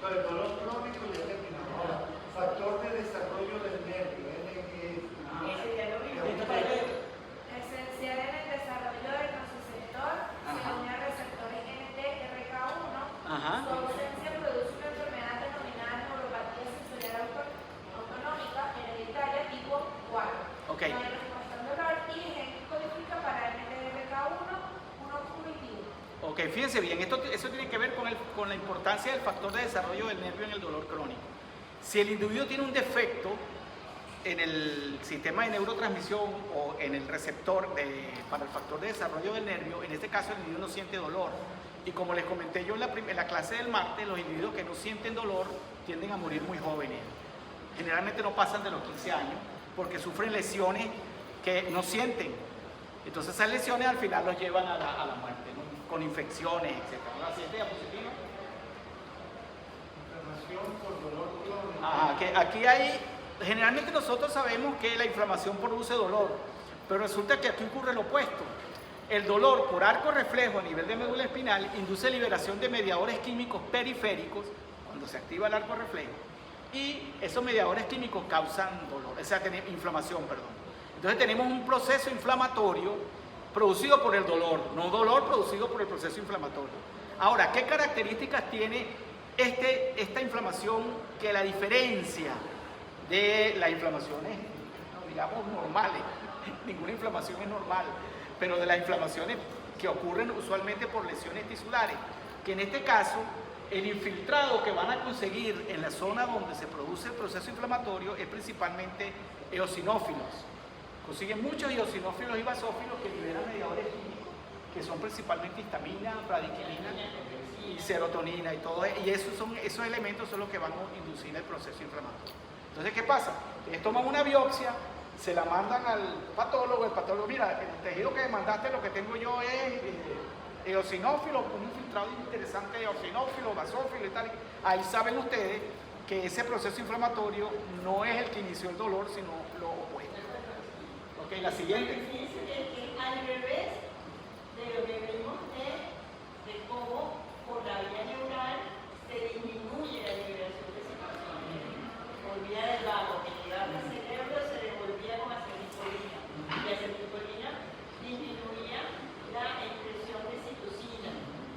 El dolor crónico ya terminamos. Ahora, factor de desarrollo del nervio, Ese ya lo vimos. Esencial en el desarrollo del nociceptor, se une a receptores NTRK1. Ajá. Su ausencia produce una enfermedad denominada neuropatía sensorial autonómica hereditaria tipo 4. Ok. No hay respuesta al dolor y el gen codifica para NTRK1, 1 y 1. Ok, fíjense bien, eso tiene que ver con la importancia del factor de desarrollo del nervio en el dolor crónico. Si el individuo tiene un defecto en el sistema de neurotransmisión o en el receptor para el factor de desarrollo del nervio, en este caso el individuo no siente dolor. Y como les comenté yo en la clase del martes, los individuos que no sienten dolor tienden a morir muy jóvenes. Generalmente no pasan de los 15 años porque sufren lesiones que no sienten. Entonces esas lesiones al final los llevan a la muerte, ¿no? Con infecciones, etc. La siguiente diapositiva. inflamación por dolor crónico. Ajá, que aquí hay, generalmente nosotros sabemos que la inflamación produce dolor, pero resulta que aquí ocurre lo opuesto. El dolor por arco reflejo a nivel de médula espinal induce liberación de mediadores químicos periféricos cuando se activa el arco reflejo, y esos mediadores químicos causan dolor, o sea, inflamación, perdón. Entonces tenemos un proceso inflamatorio producido por el dolor, no dolor producido por el proceso inflamatorio. Ahora, ¿qué características tiene esta inflamación que la diferencia de las inflamaciones, digamos, normales? Ninguna inflamación es normal, pero de las inflamaciones que ocurren usualmente por lesiones tisulares, que en este caso el infiltrado que van a conseguir en la zona donde se produce el proceso inflamatorio es principalmente eosinófilos. Consiguen muchos eosinófilos y basófilos que liberan mediadores químicos, que son principalmente histamina, bradiquinina y serotonina y todo. Y esos elementos son los que van a inducir el proceso inflamatorio. Entonces, ¿qué pasa? Ellos toman una biopsia, se la mandan al patólogo, el patólogo, mira, el tejido que mandaste, lo que tengo yo es eosinófilo, un infiltrado interesante de eosinófilo, basófilo y tal. Ahí saben ustedes que ese proceso inflamatorio no es el que inició el dolor, sino lo opuesto. Ok, la siguiente. Fíjense que es al revés de lo que vimos de cómo por la vía neural se disminuye la liberación de citocina. Por vía del vago que llegaba al cerebro se devolvía con acetilcolina. Y acetilcolina disminuía la expresión de citocina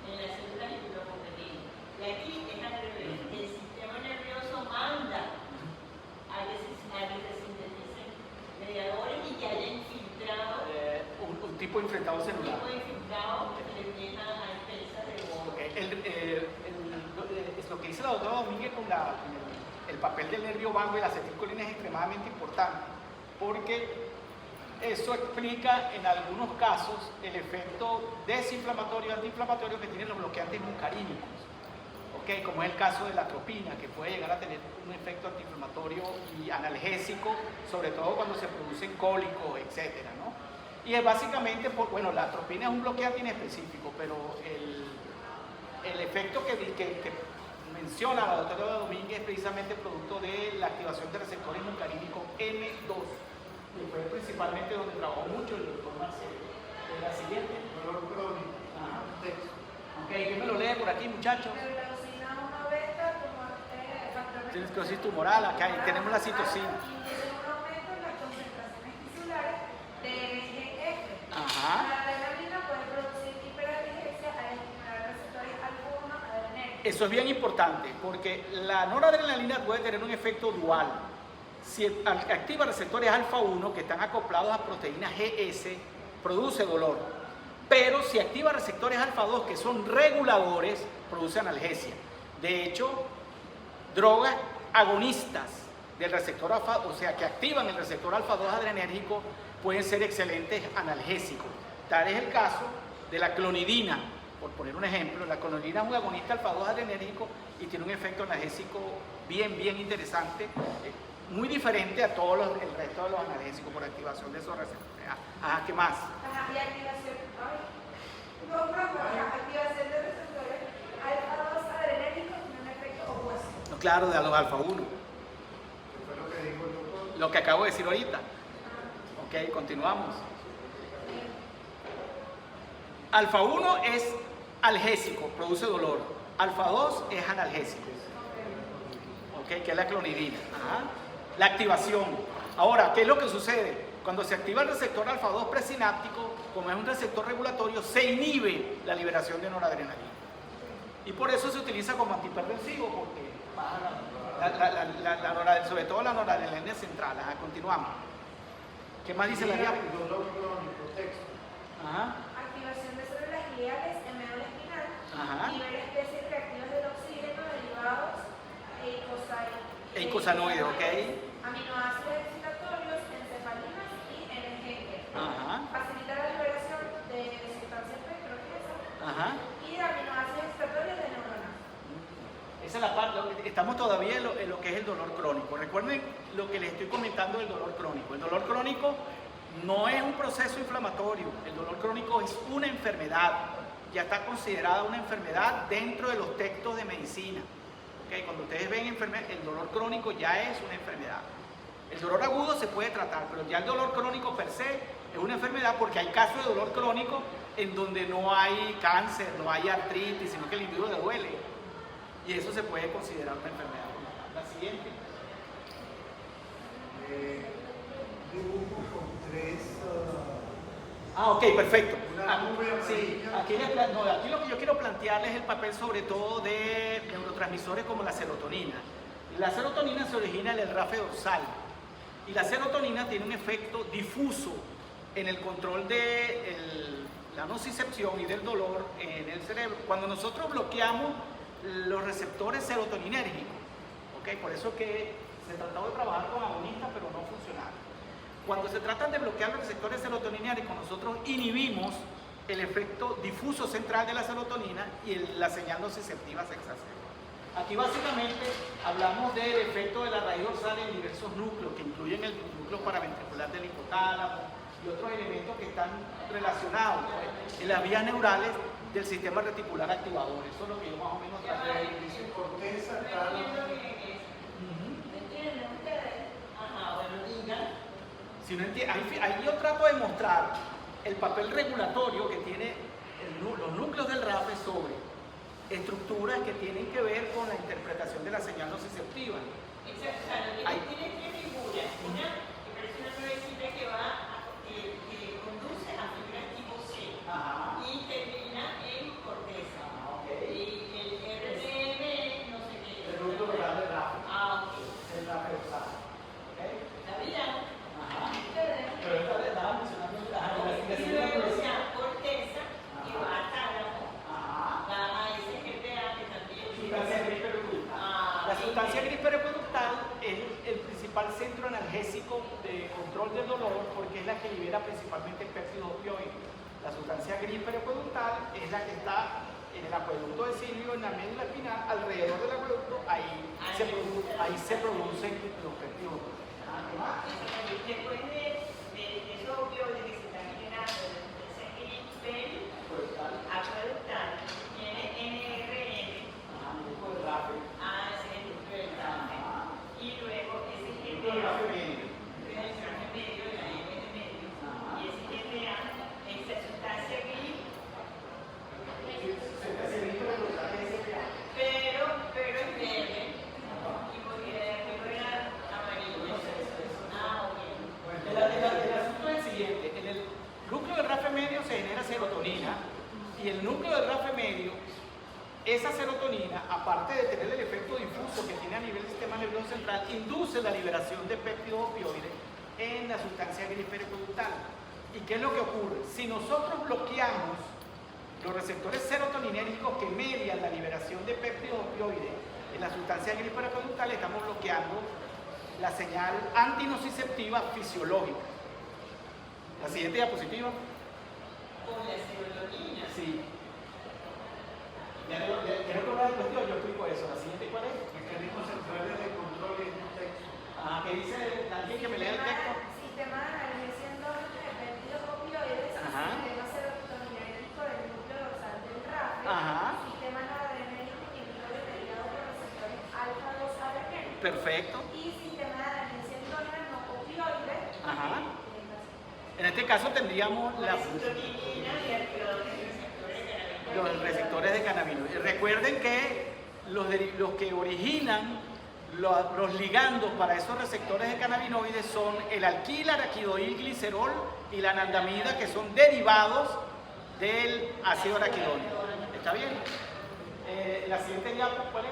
en las células inmunocompetencia. Y aquí es al revés. El sistema nervioso manda a que se sinteticen mediadores y que haya infiltrado Un tipo de infiltrado celular. un tipo de infiltrado que le viene a expensas de Es lo que dice la doctora Domínguez con el papel del nervio vago y la acetilcolina es extremadamente importante, porque eso explica en algunos casos el efecto desinflamatorio y antiinflamatorio que tienen los bloqueantes muscarínicos. Okay, como es el caso de la atropina, que puede llegar a tener un efecto antiinflamatorio y analgésico, sobre todo cuando se producen cólicos, etcétera, ¿no? Y es básicamente, bueno, la atropina es un bloqueante inespecífico, pero el efecto que menciona la doctora Domínguez es precisamente producto de la activación de receptores muscarínicos M2, y fue principalmente donde trabajó mucho el doctor Marcelo. La siguiente. Dolor crónico. Ajá. Texto. Ok, ¿quién me lo lee por aquí, muchachos? Esclerosis tumoral, acá ahí tenemos la citocina. Y tiene un aumento en las concentraciones tisulares de NGF. Ajá. La adrenalina puede producir hiperadigesia al estimular receptores alfa-1 adrenérgicos. Eso es bien importante, porque la noradrenalina puede tener un efecto dual. Si activa receptores alfa-1 que están acoplados a proteínas GS, produce dolor. Pero si activa receptores alfa-2 que son reguladores, produce analgesia. De hecho, drogas agonistas del receptor alfa, o sea, que activan el receptor alfa-2 adrenérgico, pueden ser excelentes analgésicos. Tal es el caso de la clonidina, por poner un ejemplo. La clonidina es un agonista alfa-2 adrenérgico y tiene un efecto analgésico bien interesante, muy diferente a todo el resto de los analgésicos por activación de esos receptores. Ajá, ¿qué más? Ajá, y activación, activación de receptores alfa-2 adrenérgicos tiene un efecto opuesto. No, claro, de los alfa-1. ¿Qué fue lo que dijo el doctor? Lo que acabo de decir ahorita. Ok, continuamos. Alfa-1 es algésico, produce dolor. Alfa-2 es analgésico. Ok, que es la clonidina. Ajá. La activación. Ahora, ¿qué es lo que sucede? Cuando se activa el receptor alfa-2 presináptico, como es un receptor regulatorio, se inhibe la liberación de noradrenalina. Y por eso se utiliza como antihipertensivo, porque baja sobre todo la noradrenalina central. Ajá, continuamos. ¿Qué más dice la Mira, diapositiva? el dolor crónico, texto. Ajá. Activación de células gliales en médula espinal, Ajá. nivel de especies reactivas del oxígeno derivados Eicosanoides, ok. aminoácidos excitatorios, encefalinas y NGF. Ajá. Facilita la liberación de sustancias petrolíferas Ajá. y de aminoácidos excitatorios de neuronas. Esa es la parte, estamos todavía en lo que es el dolor crónico. Recuerden lo que les estoy comentando del dolor crónico. El dolor crónico no es un proceso inflamatorio, el dolor crónico es una enfermedad. Ya está considerada una enfermedad dentro de los textos de medicina. Okay, cuando ustedes ven el dolor crónico ya es una enfermedad. El dolor agudo se puede tratar, pero ya el dolor crónico per se es una enfermedad porque hay casos de dolor crónico en donde no hay cáncer, no hay artritis, sino que el individuo le duele. Y eso se puede considerar una enfermedad. La siguiente. Dibujo con tres. Ok, perfecto. Una nube Sí, amarilla. aquí lo que yo quiero plantearles es el papel sobre todo de neurotransmisores como la serotonina. La serotonina se origina en el rafe dorsal y la serotonina tiene un efecto difuso en el control de la nocicepción y del dolor en el cerebro. Cuando nosotros bloqueamos los receptores serotoninérgicos, ¿okay? Por eso que se trató de trabajar con agonistas pero no funcionaron. cuando se tratan de bloquear los receptores serotoninérgicos, nosotros inhibimos el efecto difuso central de la serotonina y la señal nociceptiva se exacerba. Aquí básicamente hablamos del efecto de la raíz dorsal en diversos núcleos, que incluyen el núcleo paraventricular del hipotálamo y otros elementos que están relacionados pues, en las vías neurales del sistema reticular activador. Eso es lo que yo más o menos traté de decir. Dice corteza, tálamo. Si uno entiende, ahí yo trato de mostrar el papel regulatorio que tiene los núcleos del RAFE sobre estructuras que tienen que ver con la interpretación de la señal nociceptiva. Exacto, tiene tres figuras. Una que parece una nuevecita que conduce a fibras tipo C. Ajá. Y termina en corteza. Okay. Y el RDM, no sé qué. El núcleo oral del RAFE. Ok. El RAFE dorsal. ¿Okay? ¿Sabían? Ajá. Pero esta le estaba mencionando Y luego sea corteza que va a tálamo, Ajá. va a SGPA que también. Sustancia gris periconductal. La sustancia gris periconductal es el principal centro analgésico de control del dolor porque es la que libera principalmente el péptido opioide. La sustancia gris periconductal es la que está en el acueducto de Silvio, en la médula espinal, alrededor del acueducto, ahí se producen los péptidos. Después de esos opioides que se están generando de la sustancia gris periconductal, tiene NRM. Ese es el núcleo del RAFE. Y luego SGPA, el RAFE medio, la M de medio. Y SGPA, esa sustancia gris, pero es verde. Y porque de acuerdo era amarillo. Ok. El asunto es el siguiente: en el núcleo del RAFE medio se genera serotonina y el núcleo del RAFE medio, esa serotonina, aparte de tener el efecto difuso que tiene a nivel del sistema nervioso central, induce la liberación de péptidos opioides en la sustancia gris periconductal. ¿Y qué es lo que ocurre? Si nosotros bloqueamos los receptores serotoninérgicos que median la liberación de péptidos opioides en la sustancia gris periconductal, estamos bloqueando la señal antinociceptiva fisiológica. La siguiente diapositiva. Con la serotonina. Sí. ¿Quieres hablar de cuestión? Yo explico eso. ¿La siguiente cuál es? Mecanismos centrales de control en un texto. ¿Qué dice alguien que me lea el texto? Sistema de analgesia endógena de péptidos opioides, Ajá. sistema serotoninérgico del núcleo dorsal del RAFE, Ajá. sistema noradrenérgico inhibidor mediado por receptores alfa-2 adrenérgicos. Perfecto. Y sistema de analgesia endógena no opioide. Ajá. En este caso tendríamos La serotonina y activadores de receptores de cannabinoides. los receptores de cannabinoides. Recuerden que los que originan los ligandos para esos receptores de cannabinoides son el alquil-araquidoil-glicerol y la anandamida, que son derivados del ácido araquidónico. ¿Está bien? La siguiente diapo, ¿cuál es?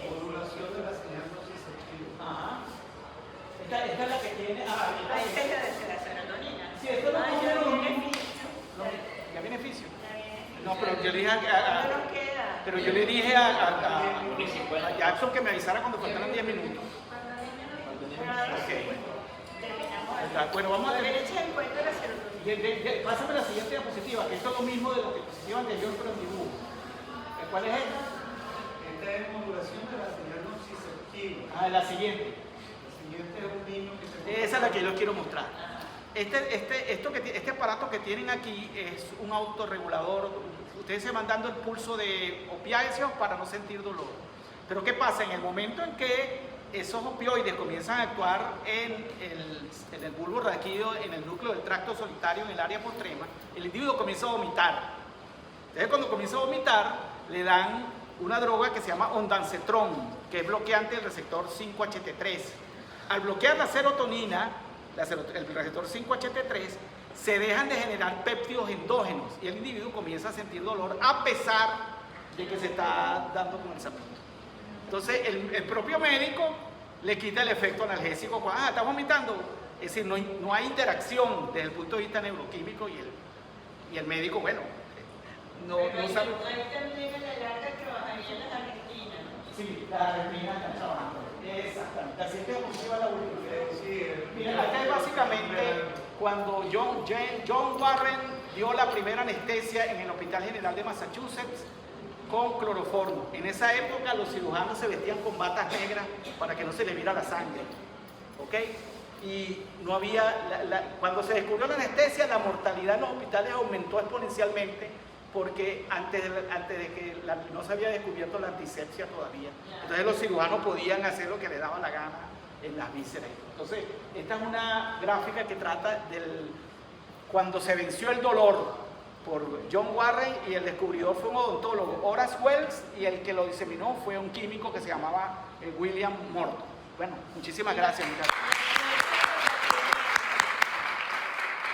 Modulación de la señal nociceptiva. Ajá. Esta es la que tiene. Esta es la de la serotonina. Sí, esto no ya tiene lo viene mismo. beneficio. ¿Ya beneficio? Ya viene No, pero yo le dije No nos queda. pero yo le dije a Jackson que me avisara cuando faltaran 10 minutos. Bueno, ahora Ok, sí. bueno. Terminamos. Bueno, vamos a La ver. derecha encuentra la serotonina. Pásame la siguiente diapositiva, que esto es lo mismo de la diapositiva anterior, pero en dibujo. ¿Cuál es esta? Esta es modulación de la señal nociceptiva. La siguiente. La siguiente es un niño que se Esa es la que yo les quiero mostrar. Este aparato que tienen aquí es un autorregulador. Ustedes se van dando el pulso de opiáceos para no sentir dolor. Pero ¿qué pasa? En el momento en que esos opioides comienzan a actuar en el bulbo raquídeo, en el núcleo del tracto solitario, en el área postrema, el individuo comienza a vomitar. Entonces, cuando comienza a vomitar, le dan una droga que se llama ondansetron, que es bloqueante del receptor 5-HT3. Al bloquear la serotonina, el receptor 5-HT3, se dejan de generar péptidos endógenos y el individuo comienza a sentir dolor a pesar de que se está dando con el sapito. Entonces, el propio médico le quita el efecto analgésico. ¿Estás vomitando? Es decir, no hay interacción desde el punto de vista neuroquímico y el médico, bueno, no sabe. Ahí también a la larga trabajaría en las Argentinas, ¿no? Sí, la retina está trabajando. Exactamente. La siguiente diapositiva es la última. Miren, acá es básicamente cuando John Warren dio la primera anestesia en el Hospital General de Massachusetts con cloroformo. En esa época los cirujanos se vestían con batas negras para que no se les viera la sangre. ¿Ok? Y no había, cuando se descubrió la anestesia, la mortalidad en los hospitales aumentó exponencialmente porque antes de que no se había descubierto la antisepsia todavía. Entonces los cirujanos podían hacer lo que les daba la gana en las vísceras. Entonces, esta es una gráfica que trata cuando se venció el dolor por John Warren, y el descubridor fue un odontólogo, Horace Wells, y el que lo diseminó fue un químico que se llamaba William Morton. Bueno, muchísimas gracias, muchachos.